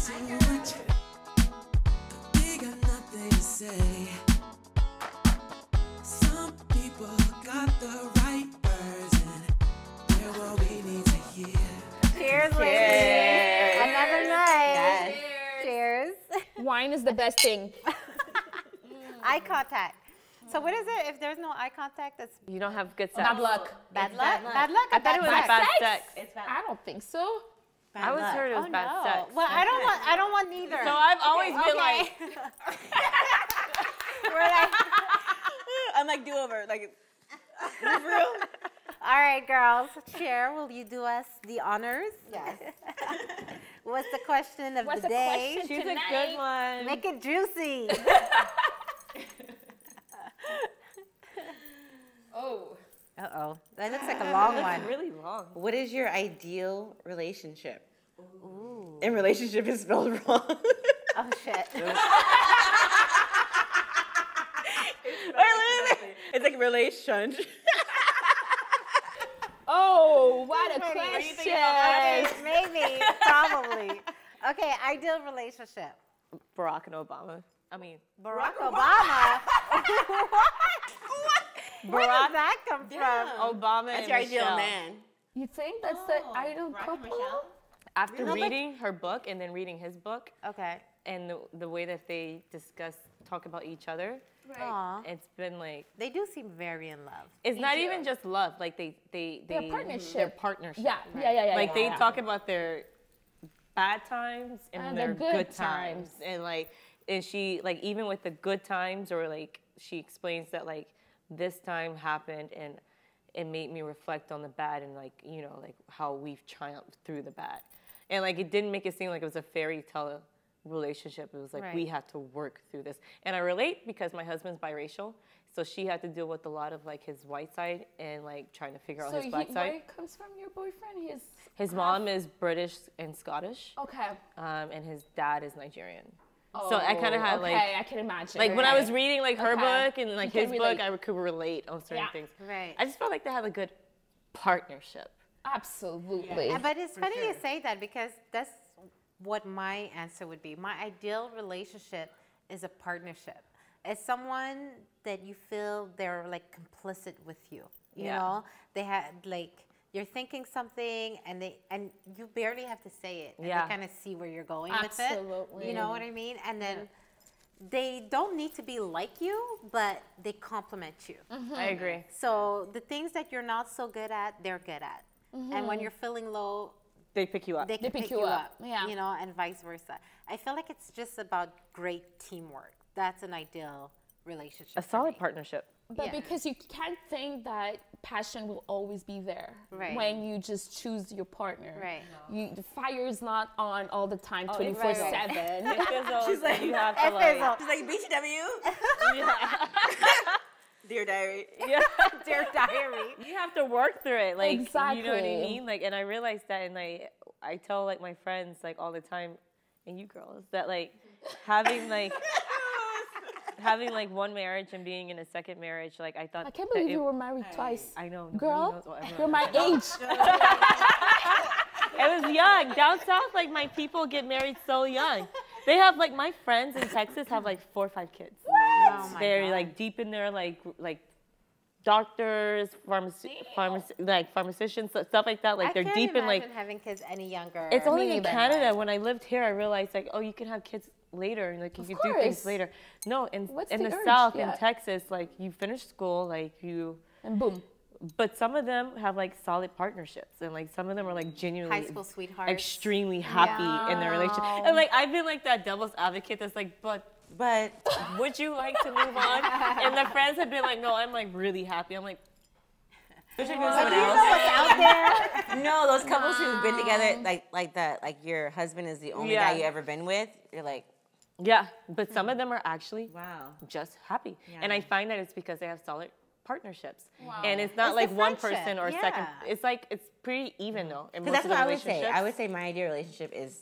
too much. We got nothing to say. Some people got the right words and they're what we need to hear. Cheers, ladies. Another night. Yes. Cheers. Wine is the best thing. Eye contact. So what is it? If there's no eye contact, that's You don't have good sex. Bad luck. bad It's luck? bad luck. Bad luck? I thought it was bad bad sex? sex. It's bad. I don't think so. Bad I always luck. heard it was Oh, bad no. sex. Well, I don't want neither. So I've always been like, We're like, I'm like do over. Like, for real? all right, girls. Cher, will you do us the honors? Yes. What's the question of What's the the day? question? she's a Tonight. good one. Make it juicy. Oh. Uh-oh. That looks like a long one. It's really long. What is your ideal relationship? Ooh. And relationship is spelled wrong. Oh, shit. It's like relation. Oh, what a Pretty. question. Okay, maybe, probably. Okay, ideal relationship. Barack and Obama. I mean, Barack Obama. Where does that come from? Obama That's and your ideal Michelle. man. You think that's the ideal couple? After No, but- reading her book and then reading his book, Okay. and the way that they talk about each other, Aw. it's been like, They do seem very in love. it's not even just love. Like they Their partnership. Their partnership. Yeah. Like they yeah. talk about their bad times and And their the good good times. And like, and she, like, even with the good times, or like, she explains that like this time happened and it made me reflect on the bad, and like, you know, like how we've triumphed through the bad. And like, it didn't make it seem like it was a fairy tale relationship. It was like, Right. we had to work through this. And I relate because my husband's biracial. So she had to deal with a lot of like his white side and like trying to figure out So his black where side. it comes from your boyfriend? His mom is British and Scottish, Okay. and his dad is Nigerian. So I kind of had okay, like, I can imagine. like when I was reading like her Okay. book and like You his can book, relate. I could relate on certain Yeah. things. Right. I just felt like they had a good partnership. Absolutely. But it's funny you say that because that's what my answer would be. My ideal relationship is a partnership. It's someone that you feel they're like complicit with you. You Yeah. know, they had like you're thinking something and you barely have to say it. And Yeah. they kind of see where you're going with Absolutely. it. You know what I mean? And then they don't need to be like you, but they complement you. I agree. So the things that you're not so good at, they're good at. And when you're feeling low, They pick you up. they can pick pick you you up. up. Yeah. You know, and vice versa. I feel like it's just about great teamwork. That's an ideal relationship. A for solid me. partnership. But Yeah. because you can't think that passion will always be there Right. when you just choose your partner. Right. The fire is not on all the time, Oh, 24/7. It fizzles, She's like, and you have to It like, fizzles. She's like, BTW. yeah. Dear diary. yeah. Dear diary. You have to work through it, like, you know what I Exactly. mean? Like, and I realized that, and I tell like my friends like all the time, and you girls, that like having like one marriage and being in a second marriage, like I thought. I can't that believe it- you were married twice. I know. nobody Girl, knows what I'm you're my age. It was young. Down south, like my people get married so young. They have like my friends in Texas have like 4 or 5 kids. Oh my They're God. like deep in their like doctors, pharmacicians, stuff like that. Like I they're can't deep in like. imagine having kids any younger. It's only in neither. Canada. When I lived here, I realized like, oh, you can have kids later, and like you can do things course. later. No, in What's in the the urge? South, Yeah. in Texas, like you finish school, like you. And boom. But some of them have like solid partnerships, and like some of them are like genuinely high school sweethearts. extremely happy in their relationship. And like I've been like that devil's advocate that's like, but would you like to move on? And the friends have been like, no, I'm like really happy. I'm like, Someone You else. know what's out there? No, those couples who've been together like that, like your husband is the only Yeah. guy you ever been with. You're like, yeah. But some of them are actually wow. just happy, Yeah. and I find that it's because they have solid partnerships, Wow. and it's not It's like the one friendship, person or second. yeah. It's like it's pretty even though. In Because most that's of what the I would say. relationships. I would say my ideal relationship is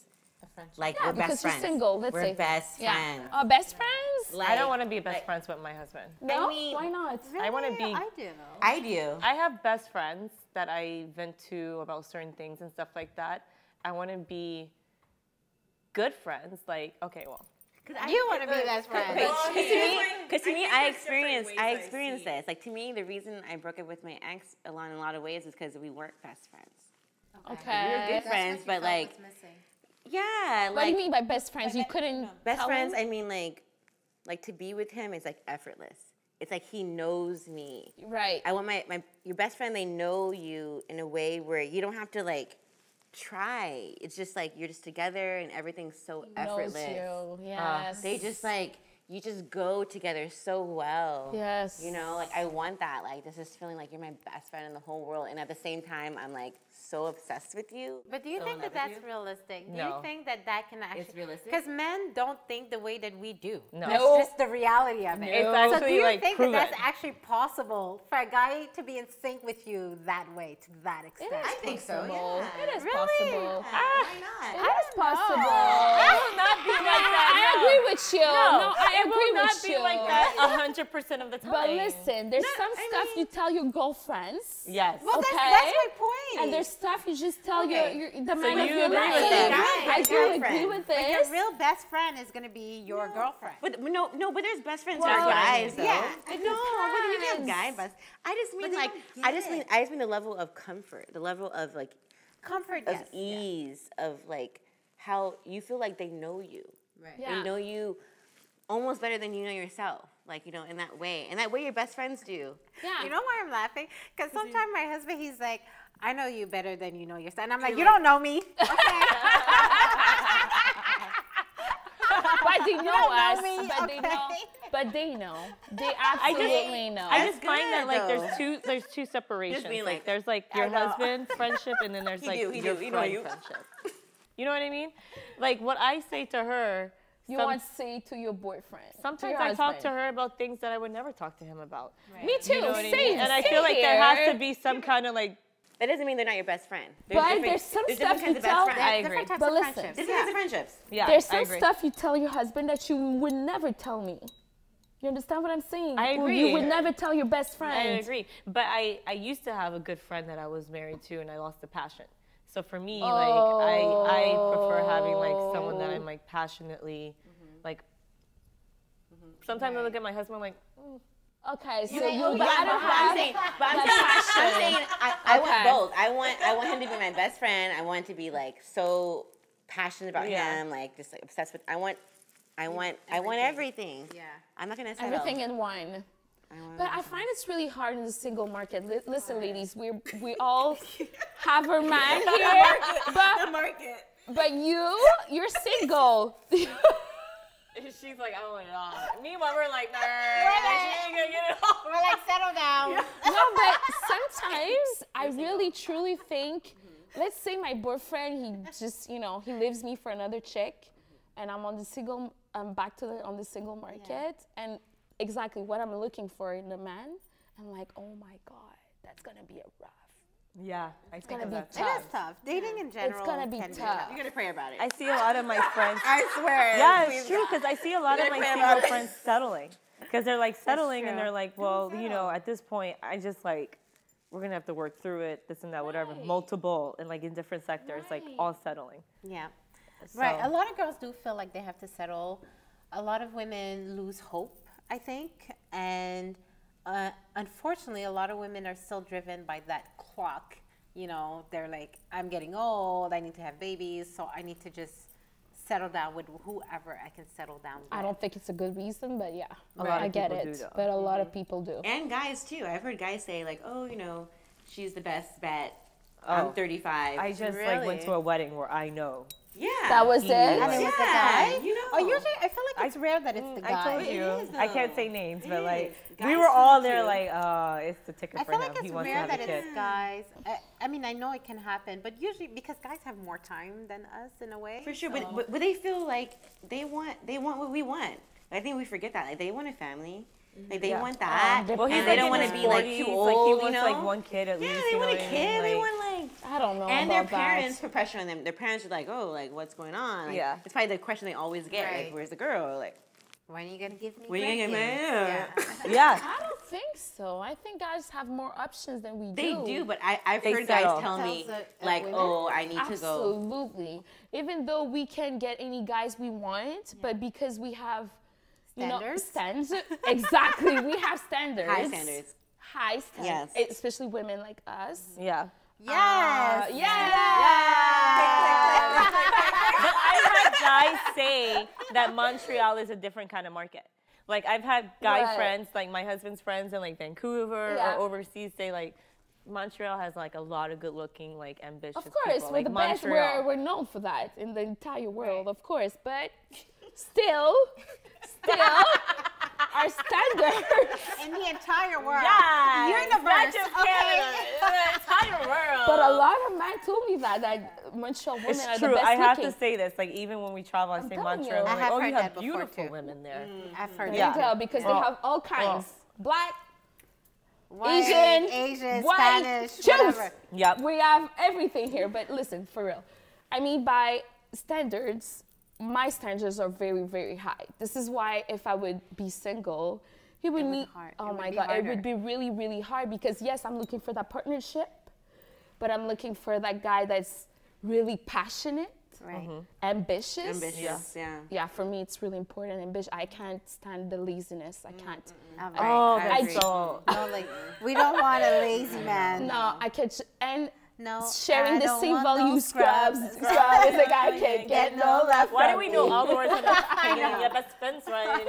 like Yeah, we're because best you're friends. single, let's we're say. best Yeah. friends. Best friends? I don't want to be best friends with my husband. No? mean- Why not? I wanna Really? be- I do. I do. I have best friends that I vent to about certain things and stuff like that. I want to be good friends. Like, okay, well, You want to be best friends. Because to me, I experienced see this. Like, to me, the reason I broke up with my ex along a lot of ways is because we weren't best friends. Okay. We were good friends, but like, yeah, What do like you mean by best friends? You couldn't best tell friends. him? I mean, like to be with him is like effortless. It's like he knows me. Right. I want your best friend. They know you in a way where you don't have to like try. It's just like you're just together and everything's so effortless. Knows you. Yes. They just like you just go together so well. Yes. You know, like I want that. Like this is feeling like you're my best friend in the whole world, and at the same time, I'm like so obsessed with you. But do you think that that's realistic? Do you No. think that can actually? It's realistic? Because men don't think the way that we do. No. That's No. just the reality of it. It's So do actually, you like, think proven. that that's actually possible for a guy to be in sync with you that way, to that extent? It is think so, possible. yeah. It is Really? possible. Why not? It is possible. it will not be like that. I agree with you. No, I it agree will not with be you. like that 100% of the time. But listen, there's some stuff you tell your girlfriends. Yes. Well, Okay. that's my point. And there's stuff you just tell the man you of your agree life. with that? I do agree Girlfriend. with But your this. real best friend is going to be your girlfriend. But no, but there's best friends Well, who are guys, though. yeah, no, but you have depends. guy best. I just mean they like, don't I get just mean the level of comfort, the level of like Comfort, of yes. ease, of like how you feel like they know you. Right. Yeah. They know you almost better than you know yourself. Like, you know, in that way your best friends do. Yeah. You know why I'm laughing? Because sometimes my husband, he's like, I know you better than you know yourself. And I'm like, you don't know me. Okay. But they know don't know us. me, But they know. okay? But they know. They absolutely know. I just find good, that like though. there's two separations. being Like like, there's like your husband friendship, and then there's like he your do, you know friend you. friendship. You know what I mean? Like what I say to her. You some- want to say to your boyfriend. Sometimes your I talk husband. to her about things that I would never talk to him about. Me too. You know what I Same. mean? And I same feel like there has here. to be some kind of like. That doesn't mean they're not your best friend. But different- there's some different stuff you kinds of best tell. friends. I agree. Different types But of listen, friendships. Different kinds of friendships. Yeah, There's I some agree. stuff you tell your husband that you would never tell me. You understand what I'm saying? I Or agree. You would never tell your best friend. I agree. But I used to have a good friend that I was married to, and I lost the passion. So for me, like I prefer having like someone that I'm like passionately, like. Sometimes I look at my husband like. Okay, so But you I'm gotta saying, have but I'm that saying, passion. I Okay. want both. I want him to be my best friend. I want to be like so passionate about Yeah. him, like just like obsessed with. I want everything. Yeah. I'm not gonna settle. Everything in one. But I find it's really hard in the single market. Listen, ladies, we all have our man here, but you're single. She's like, I don't want it all. Meanwhile, we're like, nah, she ain't gonna get it all. We're like, settle down. No, but sometimes I really truly think, let's say my boyfriend, he just, he leaves me for another chick, and I'm on the single, I'm back on the single market, and exactly what I'm looking for in a man, I'm like, oh my God, that's gonna be a rough. Yeah, I think gonna be that's It tough. is tough. Dating in general gonna be can tough. You're gonna pray about it. I see a lot of my friends. I swear. Yeah, please it's true because I see a lot of You're my gonna pray single about it. friends settling because they're like settling and true. they're like, well, at this point, I just like we're gonna have to work through it, this and that, whatever, multiple and like in different sectors, like all settling. Yeah. Right. So- A lot of girls do feel like they have to settle. A lot of women lose hope, I think. And unfortunately, a lot of women are still driven by that clock. They're like, I'm getting old. I need to have babies. So I need to just settle down with whoever I can settle down with. I don't think it's a good reason, but yeah, lot of I get people it. do, though. But a lot of people do. And guys too. I've heard guys say like, oh, she's the best bet. Oh. I'm 35. I just like went Really? to a wedding where I know. yeah. That was it. And it was the Yeah, guy? Oh, usually I feel like it's rare that it's the guy. I told you. is, I can't though. say names, It but like is. we Guys were all do, there too. like, it's the ticket I for feel him. like it's He wants to rare have a that kid. it's guys. I mean, I know it can happen, but usually because guys have more time than us in a way. For sure, but they feel like they want what we want. I think we forget that. Like they want a family. Like they Yeah. want that. Well, he's and they like don't in want his to be like 40s, too like, old. he you wants know? like one kid at Yeah, least. they you know want a what I kid. mean? They Like- want like. I don't know And their about parents that. put pressure on them. Their parents are like, oh, like what's going on? Like, Yeah. It's probably the question they always get. Right. Like, where's the girl? Like, When are you gonna give me? when are you gonna get grandkids? married? Yeah. Yeah. think so. I think guys have more options than we They do. do, but I've They heard guys settle. tell me, Tells the like, women? oh, I need to go. Absolutely. Even though we can get any guys we want, but because we have, Standards? Exactly. We have standards. High standards. High standards. Yes. Especially women like us. Yeah. Yes. But I've had guys say that Montreal is a different kind of market. Like I've had guy Right. friends, like my husband's friends in like Vancouver Yeah. or overseas, say like Montreal has like a lot of good-looking, like ambitious Of course, people. we're Like the best. Montreal. We're known for that in the entire world, of course. But still, our standards. In the entire world. Yeah, Universe. not just Okay. Canada, the entire world. But a lot of men told me that Montreal women It's are true. the best I have looking. to say this. Like even when we travel, I say telling Montreal. you. I'm I like, have oh, heard you that have before, beautiful too. women there. I've heard There Yeah. you go, because they Oh. have all kinds. Black, White, Asian, white, Spanish, choose. whatever. Yep. We have everything here. But listen, for real. I mean, by standards, my standards are very, very high. This is why if I would be single, it would be, hard. oh It would my be God, it harder. would be really, really hard because yes, I'm looking for that partnership, but I'm looking for that guy that's really passionate, Right. ambitious. Ambitious, yeah. Yeah, for me, it's really important. Ambition. I can't stand the laziness. I can't. Right. Oh, I that's agree. so. No, like we don't want a lazy man. No, I can't. And No, sharing I the don't same want no value scrubs. scrubs is like I can't get no love. Why do from we know you. all the words of your best friends, right?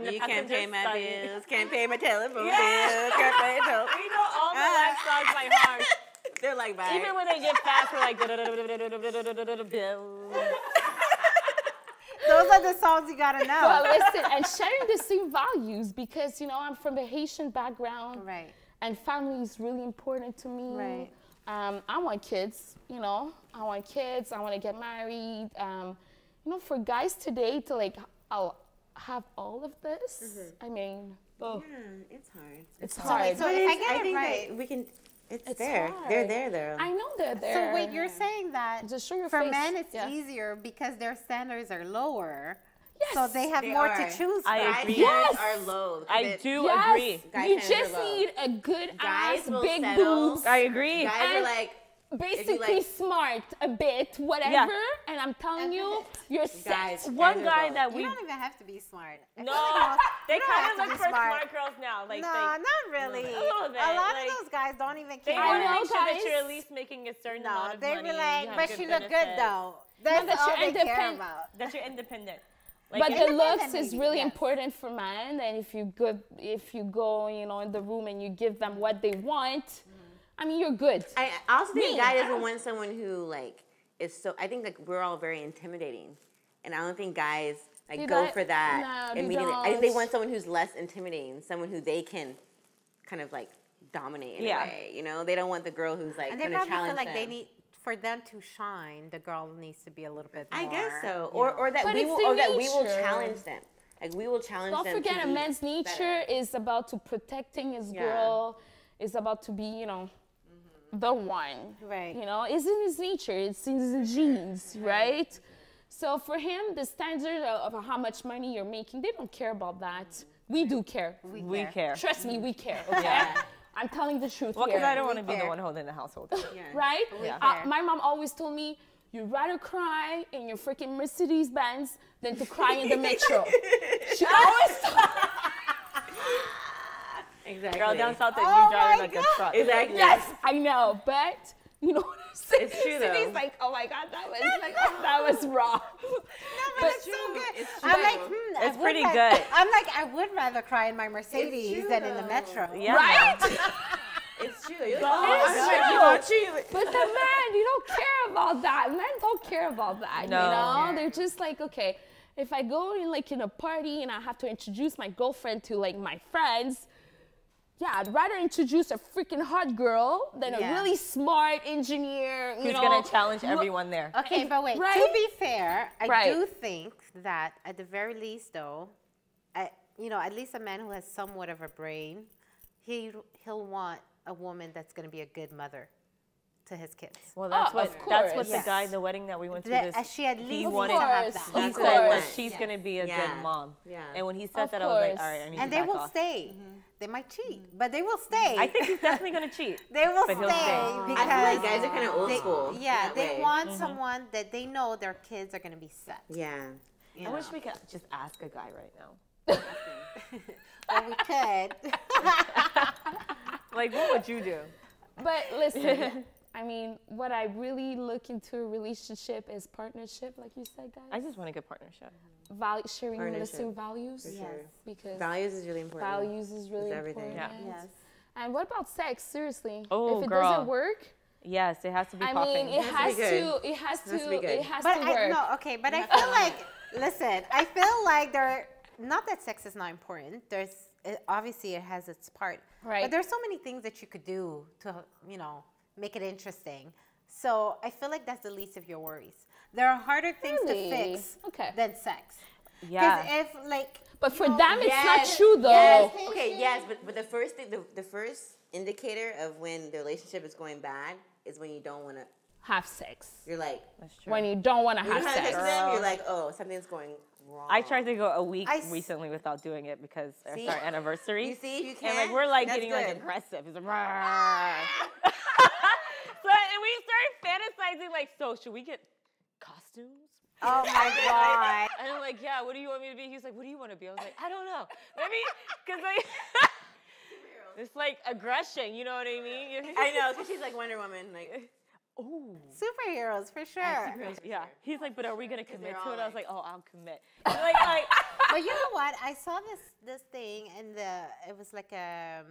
You can't pay my passenger bills, can't pay my telephone Yeah. bills, can't pay no. We know all the rap songs by heart. They're like, bye. Even when they get fast, we're like, bills. Those are the songs you gotta But know. listen, and sharing the same values because I'm from a Haitian background, Right. and family is really important to me. Right. I want kids. I want kids. I want to get married. For guys today to I'll have all of this. I mean, Yeah, it's hard. it's hard. So if I get I it think right, that we can. It's It's there. hard. They're there. I know they're there. so wait, you're saying that Just show your for face. men it's Yeah. easier because their standards are lower. So Yes. they have They more are. to choose I from. Guys' agree. Yes. standards are low. I do Yes, agree. Guys' you standards just are low. need a good Guys ass, will big settle. boobs. I agree. Guys are And- like, Basically like- smart a bit, whatever. And I'm telling you, you're set. guys. One standards guy low. that You we don't even have to be smart. I no, feel like they you don't kind have of to look be for smart. smart girls now. Like no, they, not really. A little bit, A lot like- of those guys don't even they care. want to know, make sure that guys. you're at least making a certain No, amount of they money. be like, you have but good she look good benefits, though. That's that all you're they care independent. about. that you're independent. Like, But if- the looks independent is maybe, really yes. important for men. And if you go, in the room and you give them what they want, I mean, you're good. I also think Me. a guy doesn't want someone who is so. I think we're all very intimidating, and I don't think guys They go don't- for that no, they immediately. I think they don't. want someone who's less intimidating, someone who they can kind of dominate in Yeah. a way. They don't want the girl who's And they going to probably challenge feel like they them. need for them to shine. The girl needs to be a little bit more. I guess so, you know. or that But we it's will, the or that we will nature. challenge them. Like we will challenge Don't them. forget, to a be man's nature better. is about to protecting his Yeah. girl, is about to be, the one. Right. It's in his nature, it's in his genes, right? So for him, the standard of how much money you're making, they don't care about that. We do care. we care. Trust me, we care, okay? I'm telling the truth Well, here. because I don't want to be the care. one holding the household. Right? Yeah. My mom always told me, you'd rather cry in your freaking Mercedes Benz than to cry in the metro. She always told Exactly. Girl down south that Oh you driving my like God. a truck. Exactly. Yes, I know, but you know what I'm saying? It's true, though. Cindy's like, oh my God, that was raw. But it's so good. It's I'm true. like, I It's would pretty ra- good. I'm like, I would rather cry in my Mercedes true, than in the though. metro. Yeah. Right? It's true. You're But the men, you don't care about that. Men don't care about that. No. They're just like, okay, if I go in a party and I have to introduce my girlfriend to my friends, yeah, I'd rather introduce a freaking hot girl than a Yeah. really smart engineer. Who's gonna challenge everyone there? Okay, but wait. Right? To be fair, I Right. do think that at the very least, though, at least a man who has somewhat of a brain, he'll want a woman that's going to be a good mother to his kids. Well, that's Oh, what of that's what course. the Yes. guy, the wedding that we went to, That- this she at he least wanted. needs to have Of that. He course. said that course. she's gonna be a Yeah. good mom. Yeah. And when he said Of that, I was like, course. all right, I need And to they back will off. stay. They might cheat, but they will stay. I think he's definitely gonna cheat. they will but stay he'll stay. because I feel like guys are kind of old they, school. yeah, in that they way. want someone that they know their kids are going to be set. Yeah. you I know. wish we could just ask a guy right now. Well, we could. Like, what would you do? But listen, I mean, what I really look into a relationship is partnership, like you said, guys. I just want a good partnership. Sharing Partnership, the same values. For sure. Because Values is really important. values is really It's everything. important. Yeah. Yes. And what about sex? Seriously, Oh, if it girl. doesn't work, Yes, it has to be I popping. mean, it has be good. to. It has It has to. to be good. It has But to I work. no, okay, but I feel like listen, I feel like there not that sex is not important. Obviously it has its part. Right. But there's so many things that you could do to, make it interesting. So I feel like that's the least of your worries. There are harder things Really? to fix Okay. than sex. Yeah. Because if like But for you know, them, it's not Yes, true though. Yes. Okay, yes, but the first thing, the first indicator of when the relationship is going bad is when you don't want to. Have sex You're like, That's true. when you don't want to you have have sex. sex with them. You're like, oh, something's going wrong. I tried to go a week I s- recently without doing it because See? it's our anniversary. You see, if you And can. like we're like that's getting like good. aggressive. It's like, "Rah." So and we started fantasizing like, so should we get costumes? oh my god. And I'm like, yeah. What do you want me to be? He's like, what do you want to be? I was like, I don't know. Maybe because like it's like aggression. You know what I mean? I know, because she's like Wonder Woman. Like, Oh. Superheroes for sure. Yeah. He's like, but are we gonna commit they're to all it? I was like- like, oh, I'll commit. And like But you know what? I saw this thing and it was like a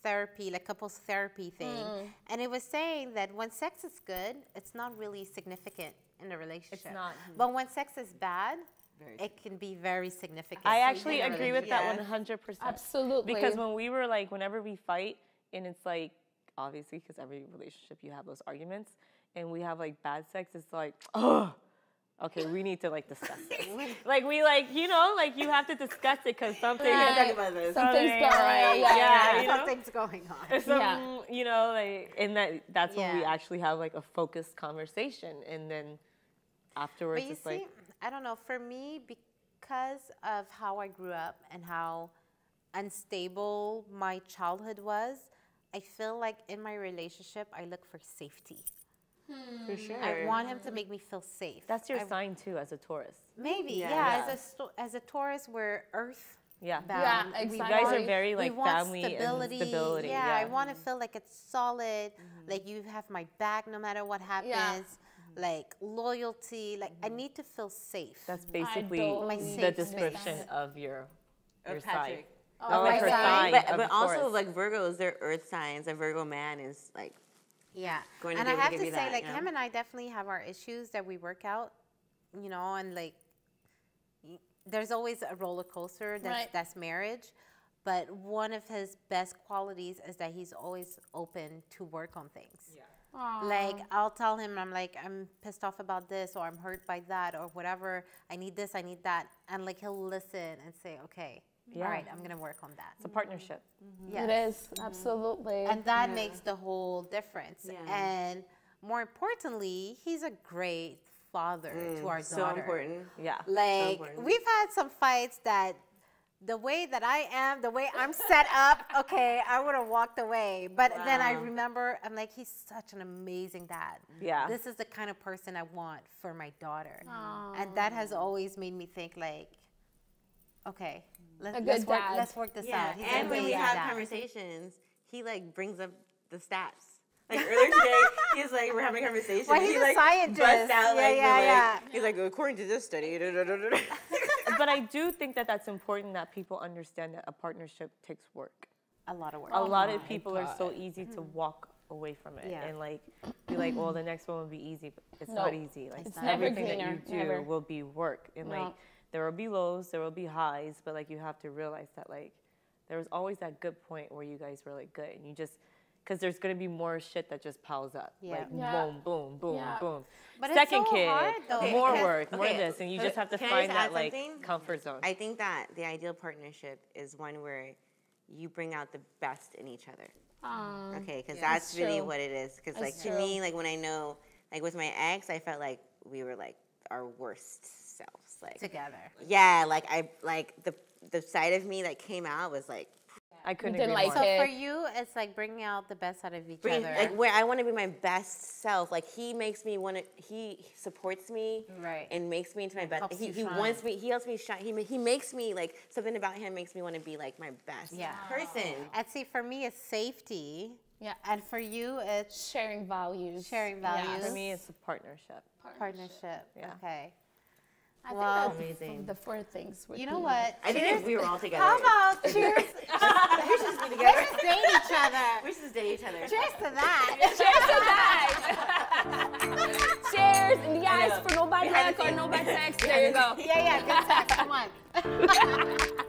therapy, like couples therapy thing, and it was saying that when sex is good, it's not really significant in a relationship. not. But when sex is bad, it can be very significant. I in actually a agree with that relationship. 100%. Absolutely. Because when we were like, whenever we fight, and it's like, obviously, because every relationship you have those arguments, and we have like bad sex, it's like, oh, okay, we need to like discuss it. Like we like, like you have to discuss it because something. Right. talk about this. Something's Something, going right, on. Yeah. yeah. You know? Something's going on. It's like, and that's when we Yeah. actually have like a focused conversation, and then afterwards But you it's see, like, I don't know. For me, because of how I grew up and how unstable my childhood was, I feel like in my relationship, I look for safety. For sure. I want him to make me feel safe. that's your I- sign too as a Taurus. Maybe, Yeah. yeah. Yeah. As a Taurus, we're earth Yeah. bound. Yeah, We You guys exactly. are very we like want family stability. and stability. Yeah, Yeah, I want to feel like it's solid. Like you have my back no matter what happens. Like loyalty. Like I need to feel safe. That's basically don't My the safe description space. of your sign. Patrick. Oh, my her sign? sign. But, of but also Taurus. like Virgos, they're earth signs. A Virgo man is like, Yeah. going to And be I able to have give to you say, that, like, you know? him and I definitely have our issues that we work out, and like, there's always a roller coaster that's marriage. But one of his best qualities is that he's always open to work on things. Like, I'll tell him, I'm like, I'm pissed off about this, or I'm hurt by that, or whatever. I need this, I need that. And like, he'll listen and say, okay, Yeah. all right, I'm going to work on that. It's a partnership. Yes. It is absolutely. And that makes the whole difference. Yeah. And more importantly, he's a great father to our so daughter. important. Yeah. Like, important. we've had some fights that the way that I am, the way I'm set up, okay, I would have walked away. But then I remember, I'm like, he's such an amazing dad. Yeah. This is the kind of person I want for my daughter. And that has always made me think, like, okay, A good let's dad. work this Yeah, out. He's and an when we amazing have dad. conversations, he like brings up the stats. Like earlier today, he's like, we're having a conversation. Well, and he's he a like scientist. busts out Yeah, like, yeah, the, yeah. He's like, according to this study. da, da, da, da, da." But I do think that that's important that people understand that a partnership takes work. A lot of work. A lot of people are so easy to walk away from it Yeah. and like be like, well, the next one will be easy, but it's No, not easy. Like it's never everything that you greener, do never. will be work, and No. like there will be lows, there will be highs, but like you have to realize that like there was always that good point where you guys were like good, and you just because there's gonna be more shit that just piles up. Yeah. Like Yeah. boom, boom, boom, Yeah. boom. But it's Second so kid, hard, though, more because- work, more Okay, this, and you just have to can I find just that add like something? comfort zone. I think that the ideal partnership is one where you bring out the best in each other. Okay, because that's really true. what it is. Because like That's to true. me, like when I know, like with my ex, I felt like we were like our worst selves. Like Together. yeah, like I like the side of me that came out was like I couldn't didn't agree like more. So it. for you, it's like bringing out the best out of each other. like where I want to be my best self. Like he makes me want to. He supports me. Right. And makes me into my best. helps you He shine. wants me. He helps me shine. He makes me like something about him makes me want to be like my best Yeah. person. And see, for me, it's safety. Yeah. And for you, it's Sharing values. sharing Yeah. values. For me, it's a partnership. partnership. Yeah. Okay. I Wow. think that's Amazing. the four things. would You know be- what? I think if we were all together. How about cheers? we should just be together. Let's date each other. We should just date each other. Cheers to that. Cheers to that! Cheers in the eyes for no bad luck or no bad sex. There you go. Yeah, good sex. Come on.